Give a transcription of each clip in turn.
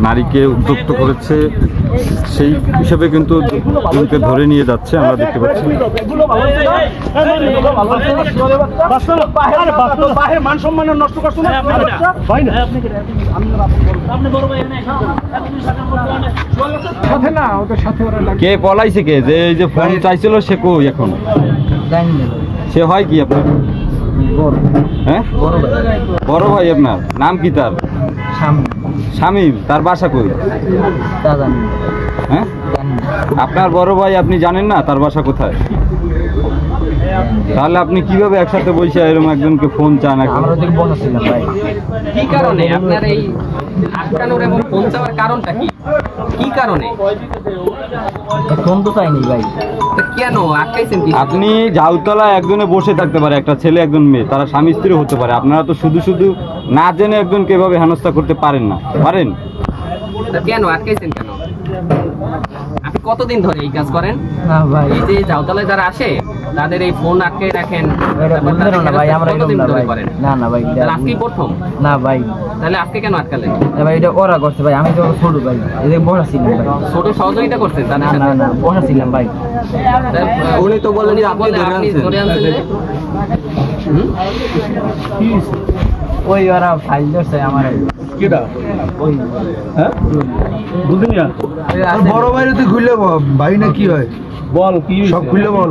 নারীকে উদ্যুক্ত করেছে সেই হিসেবে কিন্তু দুজনকে ধরে নিয়ে যাচ্ছে আমরা দেখতে পাচ্ছি। কে পলাইছে কে যে এই যে ফোন চাইছিল সে কই এখন সে হয় কি আপনার? হ্যাঁ বড় ভাই আপনার নাম কি? তার শামীম। তার বাসা কই? হ্যাঁ আপনার বড় ভাই আপনি জানেন না তার বাসা কোথায়? তাহলে আপনি কিভাবে একসাথে বসে এরকম একজনকে ফোন চান? কি কারণে আপনার এই আটকানোর এবং ফোন চাওয়ার কারণটা কি? কি কারণে ফোন তো চাইনি ভাই? কেন আটকাইছেন? আপনি ঝাউতলা একজনে বসে থাকতে পারে, একটা ছেলে একজন মেয়ে, তারা স্বামী স্ত্রী হতে পারে। আপনারা তো শুধু শুধু না জেনে একজনকে এভাবে হেনস্থা করতে পারেন না, পারেন? কেন আটকাইছেন কেন? আপনি কতদিন ধরে এই কাজ করেন? না ভাই, এই যে ঝাউতলায় যারা আসে তাদের এই ফোন আটকে রাখেন না ভাই। আমরা কতদিন ধরে করেন? না না ভাই, আজকেই প্রথম? না ভাই। তাহলে আজকে কেন আটকালেন? ভাই এটা ওরা করছে ভাই, আমি তো ছোট ভাই, এই বড় ছিলাম ভাই। ছোট সহযোগিতা করছেন তাদের সাথে? না না বড় ছিলাম ভাই। উনি তো বললেন যে আপনি ধরে আনছেন। ওই ওরা ফাইল ধরছে আমার। কেডা ওই? হ্যাঁ বুঝলি না বড় ভাই তুই খুলে ভাই না কি হয় বল? কি সব খুলে বল।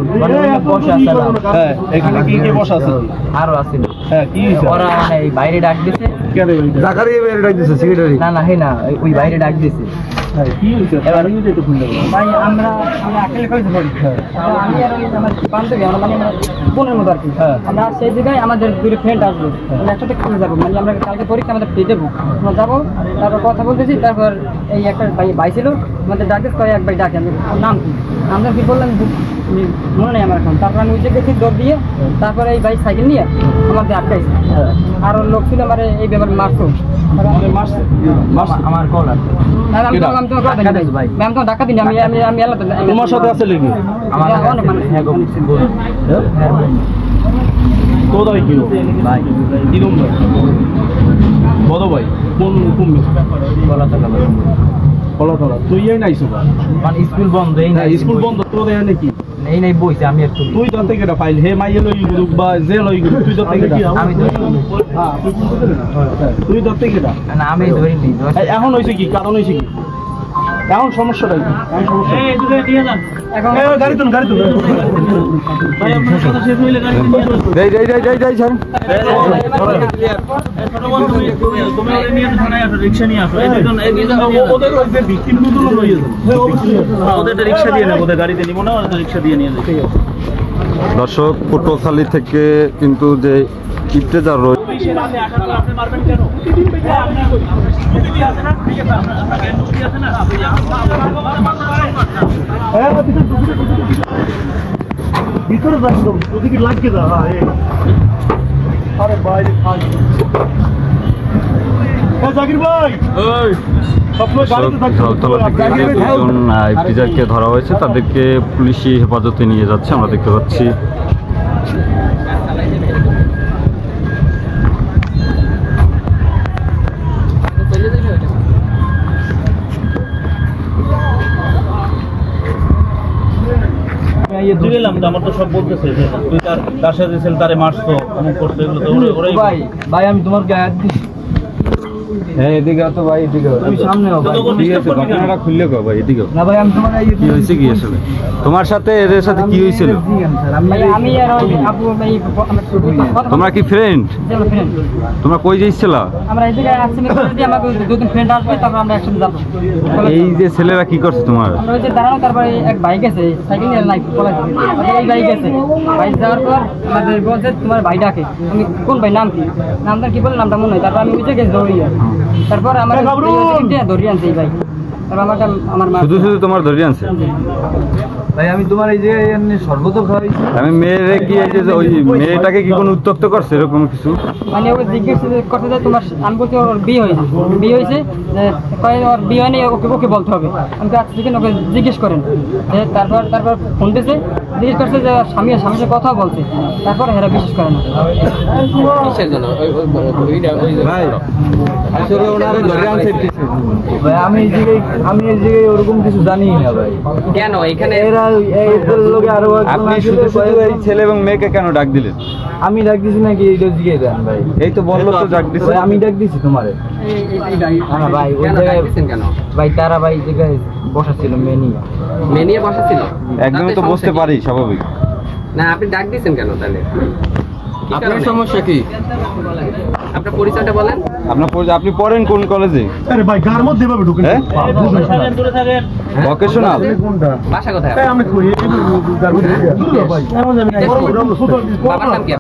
বসে আছে। হ্যাঁ এখানে কি কি বসে আছে? আরো আছে। হ্যাঁ কি হইছে? ওরা মানে বাইরে ডাক দিছে। কেন জাকারিয়া বাইরে ডাক দিছে? সেক্রেটারি? না না হে না, ওই বাইরে ডাক দিছে। হ্যাঁ কি হইছে? এবার আমি একটু খুলে বল ভাই। আমরা আকেলে কইতে পারি। আমি আর ওই আমার বান্ধবী আমরা মানে বোনের মতো আর কি। আমরা সেই জায়গায় আমাদের দুটো ফ্রেন্ড আসবে, আমরা একসাথে খেলে যাবো। মানে আমরা কালকে পরীক্ষা আমাদের ফ্রি দেবো, আমরা যাবো। তারপর কথা বলতেছি, তারপর এই একটা ভাই ছিল আমাদের ডাকে, কয় এক ভাই ডাকে। আমি নাম কি আমরা কি বললাম মনে নেই আমার এখন। তারপর আমি উঠে গেছি দৌড় দিয়ে, তারপরে এই ভাই সাইকেল নিয়ে আমাদের আটকাইছে। আর লোক ছিল আমার এই ব্যাপারে মারতো আমার কল আছে। ধাক্কা দিন। আমি আমি আমি তোমার সাথে আছে নাকি? অনেক মানুষ কোথায় কি ভাই? কি রুম ভাই? বড় ভাই কোন কোন কলাতলা? তুই এই নাইছো মানে স্কুল বন্ধ? এই না স্কুল বন্ধ তোর এই নাকি? এই নাই বইছে। আমি একটু তুই জানতে কেটা ফাইল হে মাইয়ে লই গ্রুপ বা জে লই গ্রুপ তুই জানতে কেটা? আমি তো হ্যাঁ তুই জানতে কেটা? না আমি ধরিনি। এখন হইছে কি? কারণ হইছে কি? এখন সমস্যাটা কি? এখন সমস্যা এই দুটো নিয়ে যান। এখন গাড়ি তুল ভাই আপনার কথা শেষ হইলে গাড়ি নিয়ে যান। যাই ছাড়েন। তুমি নিয়ে থানায় আসো, রিকশা নিয়ে আসো। এই দুজন ওদের ওই যে ভিকটিম দুজন লইয়ে যান। ওদের রিকশা দিয়ে নেব, ওদের গাড়িতে নিব না, ওদের রিকশা দিয়ে নিয়ে যাই। দর্শক পটুয়াখালী থেকে কিন্তু যে ইফতেজার রয়েছে আপনি মারবেন কেন? ভিতরে ওদিকে লাগছে না। আরে বাইরে জাকির ভাই ইফতেজারকে ধরা হয়েছে, তাদেরকে পুলিশি হেফাজতে নিয়ে যাচ্ছে আমরা দেখতে পাচ্ছি। আমার তো সব বলতেছে তুই তার সাথে ছিল, তারে মারছো, অমুক করছো, এগুলো তো ওরাই। ভাই ভাই আমি তোমার গায়ে হাত দিছি। হ্যাঁ এদিকে তো ভাই, এদিকে তুমি সামনে হও ভাই। ঠিক আছে ঘটনাটা খুললে কো ভাই, এদিকে না ভাই আমি তোমার কি হয়েছে? কি আসলে তোমার সাথে এদের সাথে কি হয়েছিল? আমি আর ওই আপু তোমরা কি ফ্রেন্ড? তোমরা কই যাইছিলা? আমরা এই জায়গায় আসছি, যদি আমাকে দুজন ফ্রেন্ড আসবে তারপর আমরা একসাথে যাব। এই যে ছেলেরা কি করছে তোমার? আমরা ওই যে দাঁড়ানো, তারপরে এক বাইক আছে, সাইকেল নিয়ে নাই পলাইছে। এই বাইক আছে, বাইক যাওয়ার পর আমাদের বলছে তোমার ভাই ডাকে। আমি কোন ভাই নাম কি? নামটা কি বলে নামটা মনে হয়। তারপর আমি উঠে গেছি দৌড়িয়ে। তারপর আমার ধরিয়ে আনছে এই ভাই। শুধু শুধু তোমার ধরিয়ে আনছে ভাই? আমি তোমার এই যে সর্বত খাওয়াইছি। আমি মেয়েরে কি এই যে ওই মেয়েটাকে কি কোনো উত্তক্ত করছে এরকম কিছু? মানে ওকে জিজ্ঞেস করতে যায় তোমার, আমি বলছি ওর বিয়ে হয়েছে যে কয় ওর বিয়ে হয়নি, ওকে বলতে হবে। আমি তো আজকে ওকে জিজ্ঞেস করেন। তারপর ফোন দিয়েছে, জিজ্ঞেস করছে যে স্বামীর সাথে কথা বলছে, তারপর এরা বিশ্বাস করে না। ভাই আসলে ওনারে ধরে আনছে কিছু ভাই আমি এই জায়গায় ওরকম কিছু জানি না ভাই। কেন এখানে এরা এদের লোকে আরো আপনি শুধু শুধু এই ছেলে এবং মেয়েকে কেন ডাক দিলেন? আমি ডাক দিছি নাকি এইটা জিজ্ঞেস দেন ভাই? এই তো বললো তো ডাক দিছে। ভাই আমি ডাক দিছি তোমারে। না ভাই ওই কেন জায়গায় ডাকতেছেন কেন? ভাই তারা ভাই জায়গায় বসা ছিল মেনি। মেয়ে নিয়ে বসা ছিল? একদমই তো বসতে পারি স্বাভাবিক। না আপনি ডাক দিয়েছেন কেন তাহলে? কি আপনার কারণে? সমস্যা কি? আপনার পরিচয়টা বলেন। আপনি পড়েন কোন কলেজে? আরে ভাই গার মধ্যে ভাবে ঢুকে হ্যাঁ ভোকেশনাল। বাসা কোথায়? আমি কই এই গার মধ্যে ভাই বাবার নাম কি?